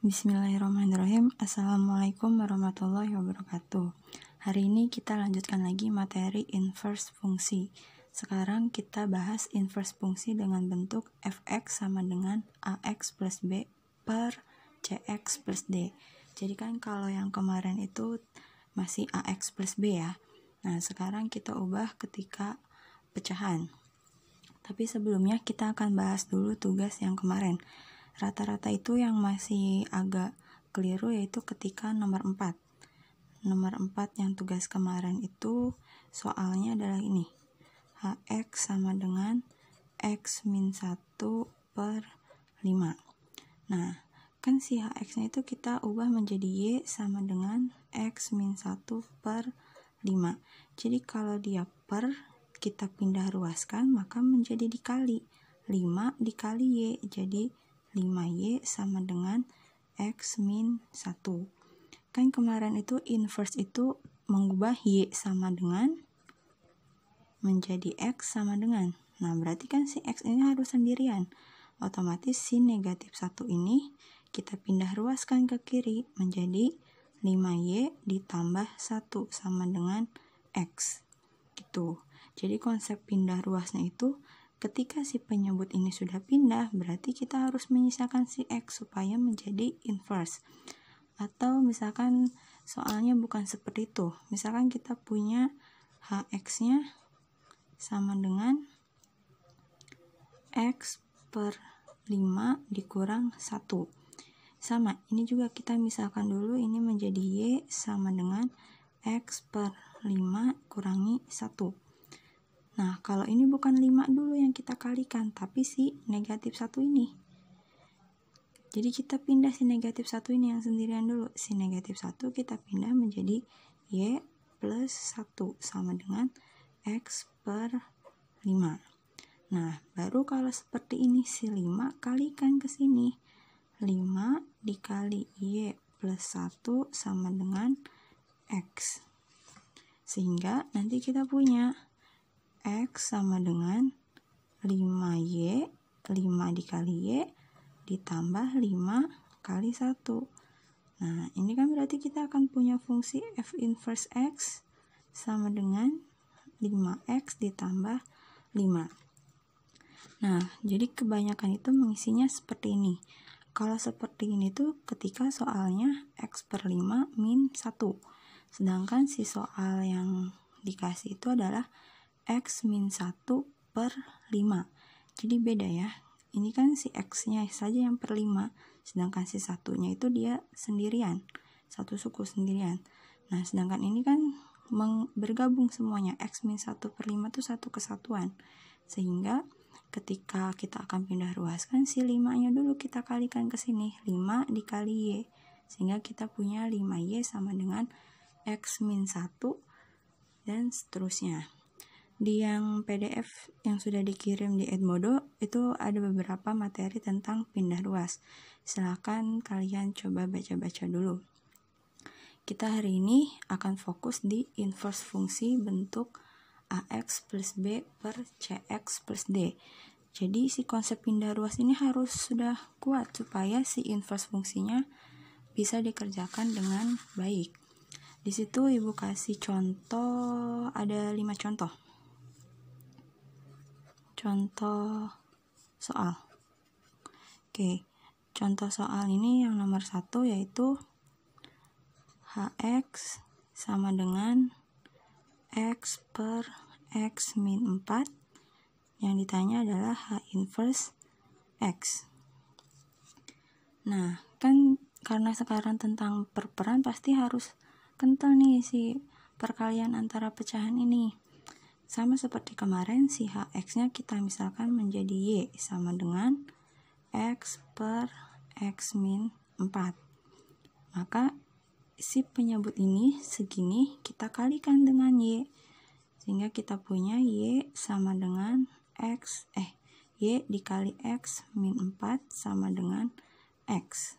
Bismillahirrahmanirrahim. Assalamualaikum warahmatullahi wabarakatuh. Hari ini kita lanjutkan lagi materi inverse fungsi. Sekarang kita bahas inverse fungsi dengan bentuk fx sama dengan ax plus b per cx plus d. Jadi kan kalau yang kemarin itu masih ax plus b ya. Nah sekarang kita ubah ketika pecahan. Tapi sebelumnya kita akan bahas dulu tugas yang kemarin. Rata-rata itu yang masih agak keliru yaitu ketika nomor 4. Nomor 4 yang tugas kemarin itu soalnya adalah ini. Hx sama dengan x min 1 per 5. Nah, kan si hx-nya itu kita ubah menjadi y sama dengan x min 1 per 5. Jadi kalau dia per, kita pindah ruaskan, maka menjadi dikali. 5 dikali y, jadi 5y sama dengan x min 1. Kan kemarin itu inverse itu mengubah y sama dengan menjadi x sama dengan. Nah, berarti kan si x ini harus sendirian. Otomatis si negatif 1 ini kita pindah ruaskan ke kiri menjadi 5y ditambah 1 sama dengan x. Gitu. Jadi konsep pindah ruasnya itu ketika si penyebut ini sudah pindah, berarti kita harus menyisakan si x supaya menjadi inverse. Atau misalkan soalnya bukan seperti itu. Misalkan kita punya hx-nya sama dengan x per 5 dikurang 1. Sama, ini juga kita misalkan dulu ini menjadi y sama dengan x per 5 kurangi 1. Nah, kalau ini bukan 5 dulu yang kita kalikan, tapi si negatif 1 ini. Jadi kita pindah si negatif 1 ini yang sendirian dulu. Si negatif 1 kita pindah menjadi y plus 1 sama dengan x per 5. Nah, baru kalau seperti ini si 5 kalikan ke sini. 5 dikali y plus 1 sama dengan x. Sehingga nanti kita punya x sama dengan 5y, 5 dikali y, ditambah 5 kali 1. Nah, ini kan berarti kita akan punya fungsi f inverse x sama dengan 5x ditambah 5. Nah, jadi kebanyakan itu mengisinya seperti ini. Kalau seperti ini tuh ketika soalnya x per 5 min 1. Sedangkan si soal yang dikasih itu adalah x min 1 per 5. Jadi beda ya. Ini kan si x-nya saja yang per 5. Sedangkan si satunya itu dia sendirian. Satu suku sendirian. Nah, sedangkan ini kan bergabung semuanya. X min 1 per 5 itu satu kesatuan. Sehingga ketika kita akan pindah ruaskan, si 5-nya dulu kita kalikan ke sini. 5 dikali y. Sehingga kita punya 5y sama dengan x min 1 dan seterusnya. Di yang PDF yang sudah dikirim di Edmodo itu ada beberapa materi tentang pindah ruas. Silakan kalian coba baca-baca dulu. Kita hari ini akan fokus di inverse fungsi bentuk ax plus b per cx plus d. Jadi si konsep pindah ruas ini harus sudah kuat supaya si inverse fungsinya bisa dikerjakan dengan baik. Di situ ibu kasih contoh, ada 5 contoh. Contoh soal. Oke, contoh soal ini yang nomor 1 yaitu hx sama dengan x per x min 4. Yang ditanya adalah h inverse x. Nah, kan karena sekarang tentang perperan pasti harus kental nih si perkalian antara pecahan ini. Sama seperti kemarin, si hx-nya kita misalkan menjadi y sama dengan x per x min 4. Maka si penyebut ini segini kita kalikan dengan y. Sehingga kita punya y sama dengan y dikali x min 4 sama dengan x.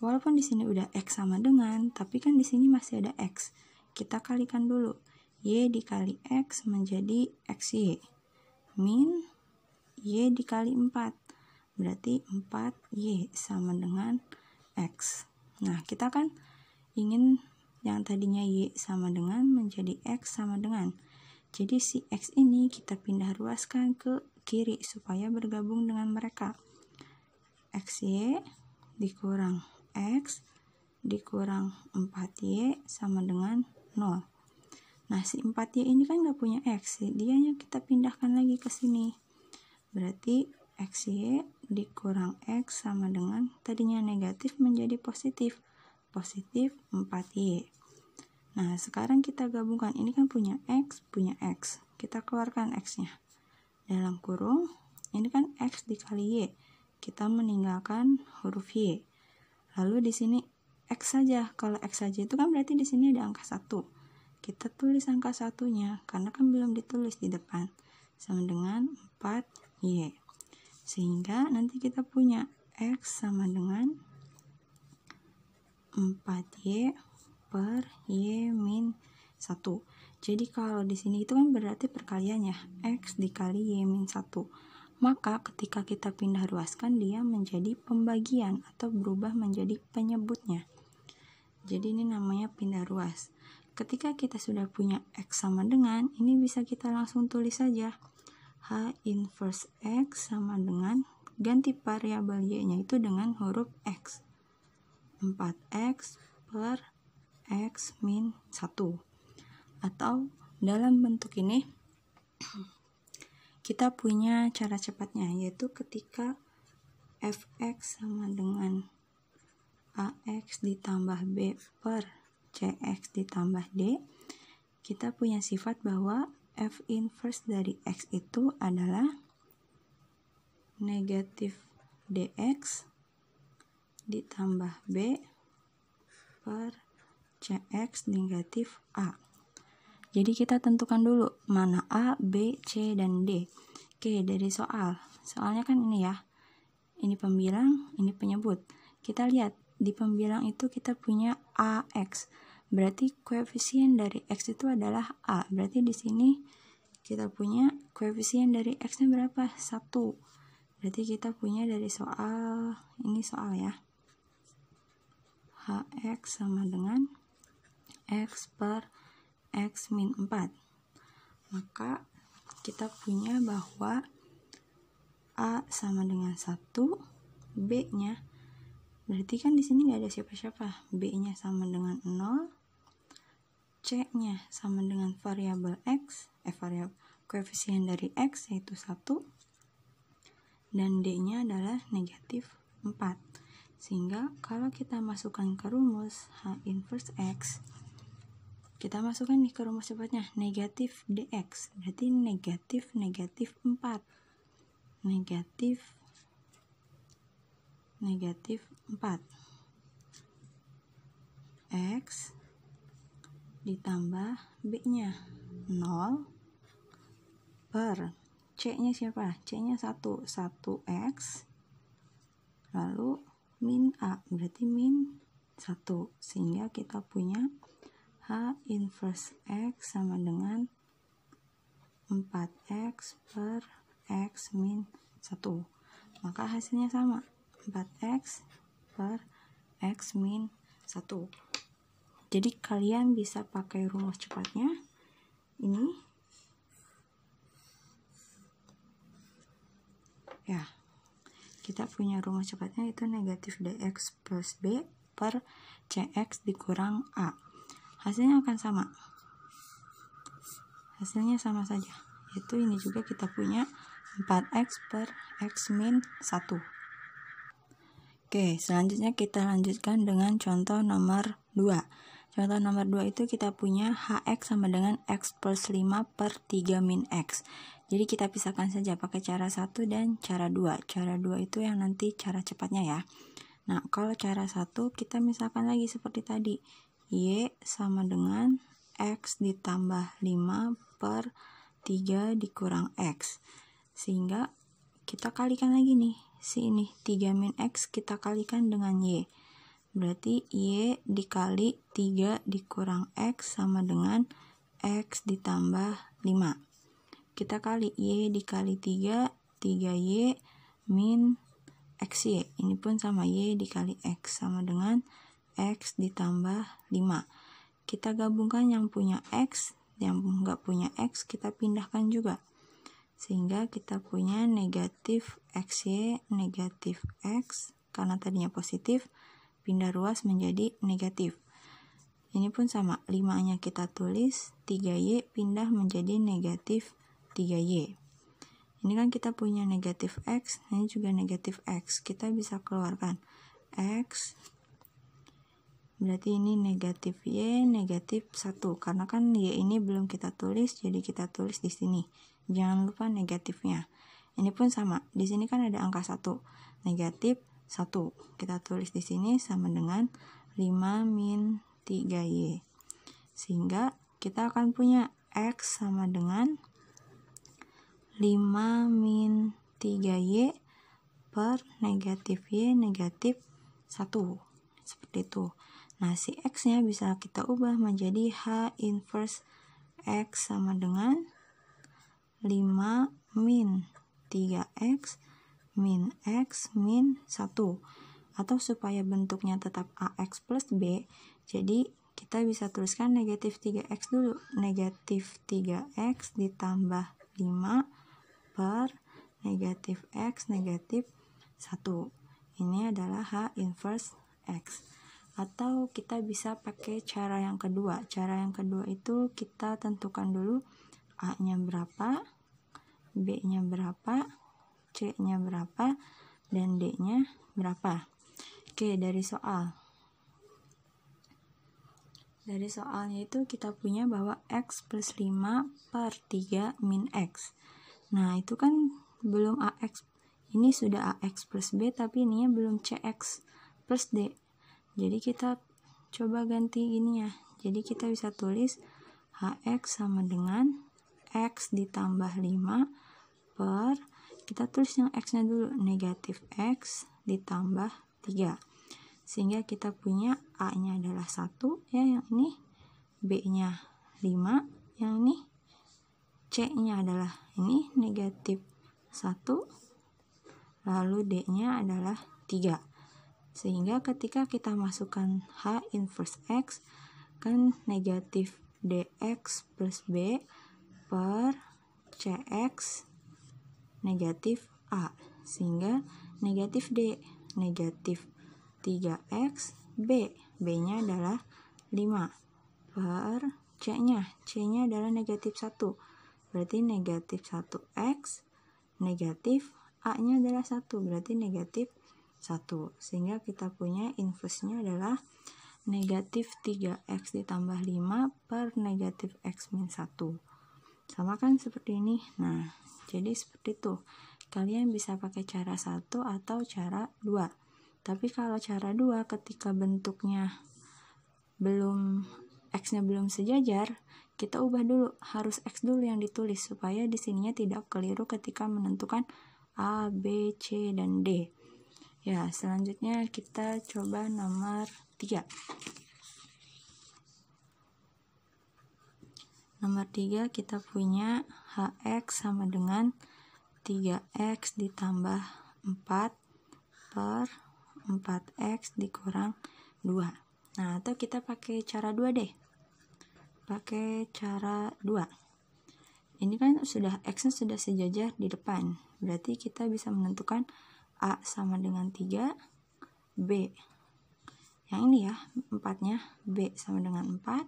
Walaupun di sini udah x sama dengan, tapi kan di sini masih ada x. Kita kalikan dulu. Y dikali x menjadi xy min y dikali 4. berarti 4Y sama dengan X. Nah, kita kan ingin yang tadinya Y sama dengan menjadi X sama dengan. Jadi si X ini kita pindah ruaskan ke kiri supaya bergabung dengan mereka. XY dikurang X dikurang 4Y sama dengan 0. Nah, si 4Y ini kan nggak punya X, dianya kita pindahkan lagi ke sini. Berarti XY dikurang X sama dengan tadinya negatif menjadi positif. Positif 4Y. Nah, sekarang kita gabungkan. Ini kan punya X, punya X. Kita keluarkan X-nya. Dalam kurung, ini kan X dikali Y. Kita meninggalkan huruf Y. Lalu di sini X saja. Kalau X saja itu kan berarti di sini ada angka 1. Kita tulis angka 1-nya karena kan belum ditulis di depan. Sama dengan 4Y. Sehingga nanti kita punya X sama dengan 4Y per Y min 1. Jadi kalau di sini itu kan berarti perkaliannya X dikali Y min 1. Maka ketika kita pindah ruaskan dia menjadi pembagian atau berubah menjadi penyebutnya. Jadi ini namanya pindah ruas. Ketika kita sudah punya X sama dengan, ini bisa kita langsung tulis saja. H inverse X sama dengan, ganti variabel Y-nya itu dengan huruf X. 4X per X min 1. Atau dalam bentuk ini kita punya cara cepatnya, yaitu ketika Fx sama dengan Ax ditambah B per Cx ditambah D, kita punya sifat bahwa F inverse dari X itu adalah negatif Dx ditambah B per Cx negatif A. Jadi kita tentukan dulu mana A, B, C, dan D. Oke, dari soalnya kan ini ya, ini pembilang, ini penyebut. Kita lihat di pembilang itu kita punya AX, berarti koefisien dari X itu adalah A. Berarti di sini kita punya koefisien dari X-nya berapa? 1. Berarti kita punya dari soal, ini soal ya, HX sama dengan X per X min 4. Maka kita punya bahwa A sama dengan 1, B-nya berarti kan di sini nggak ada siapa-siapa, B-nya sama dengan 0, C-nya sama dengan variabel X, variabel koefisien dari X yaitu 1, dan D-nya adalah negatif 4. Sehingga kalau kita masukkan ke rumus H inverse X, kita masukkan nih ke rumus cepatnya, negatif dx, berarti negatif 4. Negatif 4. X ditambah B-nya 0 per C-nya siapa? C-nya 1. 1X lalu min A, berarti min 1. Sehingga kita punya H inverse X sama dengan 4X per X min 1. Maka hasilnya sama, 4X per X min 1. Jadi kalian bisa pakai rumus cepatnya. Ini ya, kita punya rumus cepatnya itu negatif dx plus B per Cx dikurang A. Hasilnya akan sama. Hasilnya sama saja. Yaitu ini juga kita punya 4X per X min 1. Oke, selanjutnya kita lanjutkan dengan contoh nomor 2. Contoh nomor 2 itu kita punya HX sama dengan X plus 5 per 3 min X. Jadi kita pisahkan saja pakai cara 1 dan cara 2. Cara 2 itu yang nanti cara cepatnya ya. Nah, kalau cara 1 kita misalkan lagi seperti tadi. Y sama dengan X ditambah 5 per 3 dikurang X. Sehingga kita kalikan lagi nih. Si ini 3 min X kita kalikan dengan Y. Berarti Y dikali 3 dikurang X sama dengan X ditambah 5. Kita kali Y dikali 3, 3Y min XY. Ini pun sama, Y dikali X sama dengan X ditambah 5. Kita gabungkan yang punya X, yang nggak punya X kita pindahkan juga. Sehingga kita punya negatif XY, negatif X, karena tadinya positif, pindah ruas menjadi negatif. Ini pun sama, 5-nya kita tulis, 3Y pindah menjadi negatif 3Y. Ini kan kita punya negatif X, ini juga negatif X. Kita bisa keluarkan X, berarti ini negatif Y, negatif 1. Karena kan Y ini belum kita tulis, jadi kita tulis di sini. Jangan lupa negatifnya. Ini pun sama, di sini kan ada angka 1, negatif 1. Kita tulis di sini sama dengan 5 min 3Y. Sehingga kita akan punya X sama dengan 5 min 3Y per negatif Y negatif 1. Seperti itu. Nah, si X-nya bisa kita ubah menjadi H inverse X sama dengan 5 min 3X min X min 1. Atau supaya bentuknya tetap AX plus B, jadi kita bisa tuliskan negatif 3X dulu. Negatif 3X ditambah 5 per negatif X negatif 1. Ini adalah H inverse X. Atau kita bisa pakai cara yang kedua. Cara yang kedua itu kita tentukan dulu A-nya berapa, B-nya berapa, C-nya berapa, dan D-nya berapa. Oke, dari soal. Dari soalnya itu kita punya bahwa X plus 5 per 3 min X. Nah, itu kan belum AX. Ini sudah AX plus B, tapi ininya belum CX plus D. Jadi kita coba ganti ininya. Jadi kita bisa tulis HX sama dengan X ditambah 5 per, kita tulis yang X-nya dulu, negatif X ditambah 3. Sehingga kita punya A-nya adalah 1, ya, yang ini, B-nya 5, yang ini, C-nya adalah ini negatif 1, lalu D-nya adalah 3. Sehingga ketika kita masukkan H inverse X, kan negatif DX plus B per CX negatif A. Sehingga negatif D, negatif 3X B. B-nya adalah 5 per C-nya adalah negatif 1. Berarti negatif 1X, negatif A-nya adalah 1, berarti negatif 1. Sehingga kita punya inverse-nya adalah negatif 3X ditambah 5 per negatif X min 1. Sama kan seperti ini. Nah, jadi seperti itu. Kalian bisa pakai cara 1 atau cara 2. Tapi kalau cara 2, ketika bentuknya X-nya belum sejajar, kita ubah dulu, harus X dulu yang ditulis supaya di sininya tidak keliru ketika menentukan A, B, C, dan D. Ya, selanjutnya kita coba nomor 3. Nomor 3 kita punya HX sama dengan 3X ditambah 4 per 4X dikurang 2. Nah, atau kita pakai cara 2 deh. Pakai cara 2. Ini kan sudah X-nya sudah sejajar di depan. Berarti kita bisa menentukan A sama dengan 3, B. Yang ini ya, 4-nya, B sama dengan 4,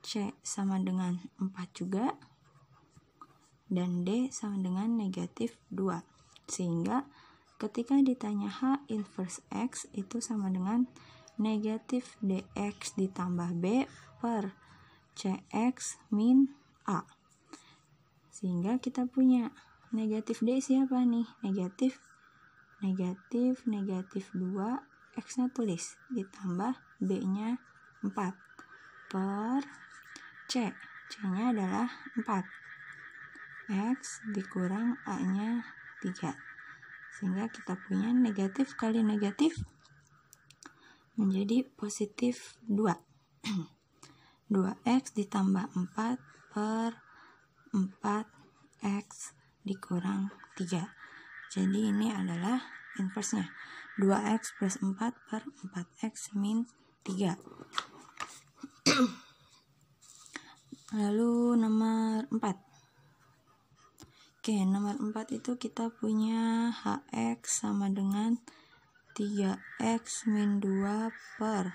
C sama dengan 4 juga, dan D sama dengan negatif 2. Sehingga ketika ditanya H inverse X itu sama dengan negatif DX ditambah B per CX min A. Sehingga kita punya negatif D siapa nih? Negatif 2, X-nya tulis, ditambah B-nya 4 per C. C-nya adalah 4. X dikurang A-nya 3. Sehingga kita punya negatif kali negatif menjadi positif 2. 2X ditambah 4 per 4X dikurang 3. Jadi ini adalah inversenya 2x plus 4 per 4x min 3. Lalu nomor 4. Oke, nomor 4 itu kita punya hx sama dengan 3x min 2 per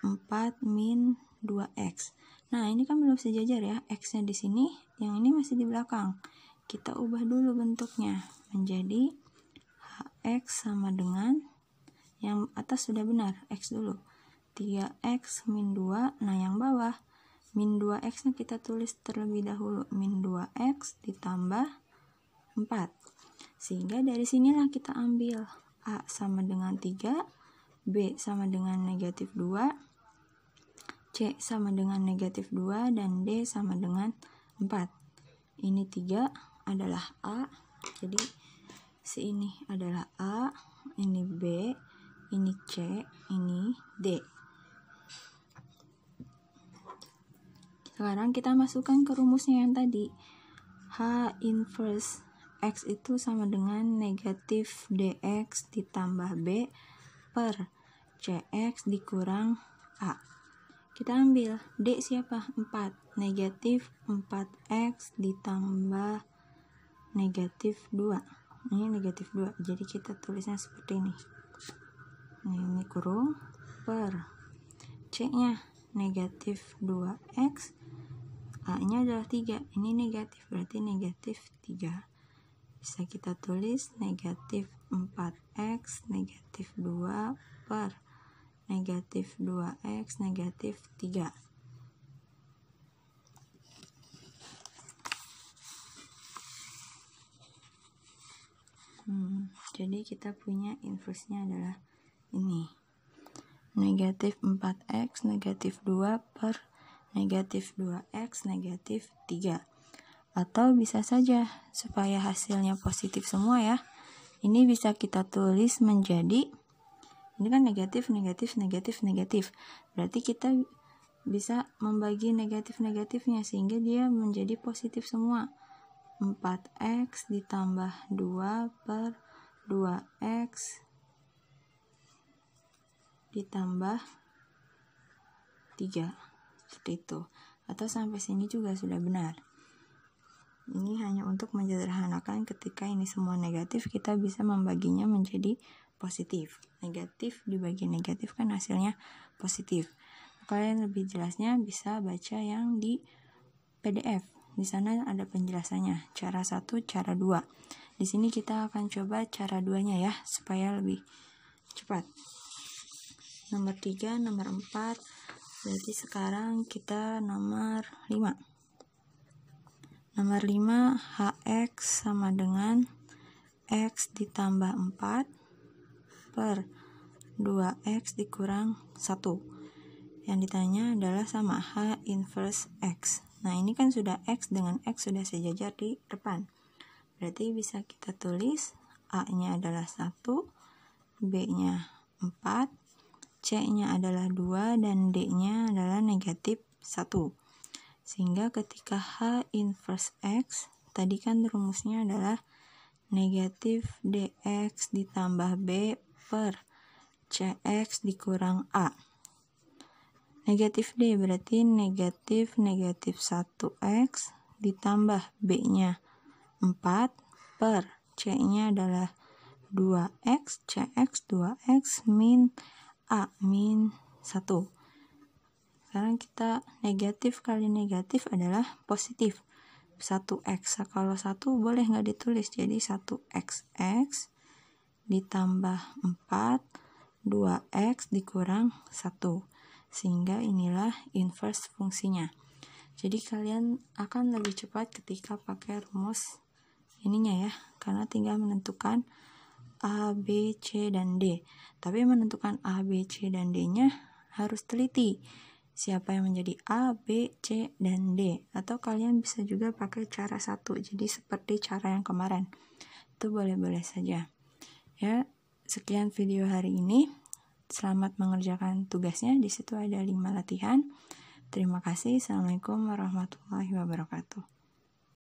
4 min 2x. Nah, ini kan belum sejajar ya, x-nya di sini, yang ini masih di belakang. Kita ubah dulu bentuknya menjadi hx sama dengan, yang atas sudah benar, x dulu. 3x min 2, nah yang bawah min 2x nya kita tulis terlebih dahulu, min 2x ditambah 4. Sehingga dari sinilah kita ambil a sama dengan 3, b sama dengan negatif 2, C sama dengan negatif 2, dan D sama dengan 4. Ini 3 adalah A, jadi ini adalah A, ini B, ini C, ini D. Sekarang kita masukkan ke rumusnya yang tadi. H inverse X itu sama dengan negatif DX ditambah B per CX dikurang A. Kita ambil D siapa? 4. Negatif 4x ditambah negatif 2. Ini negatif 2. Jadi kita tulisnya seperti ini. Ini kurung per C-nya negatif 2x. A-nya adalah 3. Ini negatif, berarti negatif 3. Bisa kita tulis negatif 4x negatif 2 per negatif 2x negatif 3. Jadi kita punya inversenya adalah ini. Negatif 4x negatif 2 per negatif 2x negatif 3. Atau bisa saja supaya hasilnya positif semua ya. Ini bisa kita tulis menjadi, ini kan negatif, negatif, negatif, negatif. Berarti kita bisa membagi negatif-negatifnya sehingga dia menjadi positif semua. 4x ditambah 2 per 2x ditambah 3. Seperti itu. Atau sampai sini juga sudah benar. Ini hanya untuk menyederhanakan ketika ini semua negatif, kita bisa membaginya menjadi positif. Negatif dibagi negatif kan hasilnya positif. Kalian lebih jelasnya bisa baca yang di PDF. Di sana ada penjelasannya, cara 1, cara 2. Di sini kita akan coba cara 2-nya ya, supaya lebih cepat. Nomor 3, nomor 4. Berarti sekarang kita nomor 5. Nomor 5, hx sama dengan x ditambah 4 per 2x dikurang 1. Yang ditanya adalah sama H inverse X. Nah, ini kan sudah X dengan X sudah sejajar di depan. Berarti bisa kita tulis A-nya adalah 1, B-nya 4, C-nya adalah 2, dan D-nya adalah negatif 1. Sehingga ketika H inverse X, tadi kan rumusnya adalah negatif DX ditambah B per CX dikurang A. Negatif D berarti negatif 1x ditambah B-nya 4 per C-nya adalah 2x, CX 2x min A min 1. Sekarang kita negatif kali negatif adalah positif 1x. Kalau 1 boleh nggak ditulis, jadi 1xx ditambah 4 2x dikurang 1. Sehingga inilah inverse fungsinya. Jadi kalian akan lebih cepat ketika pakai rumus ininya ya, karena tinggal menentukan A, B, C, dan D. Tapi menentukan A, B, C, dan D-nya harus teliti. Siapa yang menjadi A, B, C, dan D. Atau kalian bisa juga pakai cara 1. Jadi seperti cara yang kemarin. Itu boleh-boleh saja. Ya, sekian video hari ini. Selamat mengerjakan tugasnya. Di situ ada 5 latihan. Terima kasih. Assalamualaikum warahmatullahi wabarakatuh.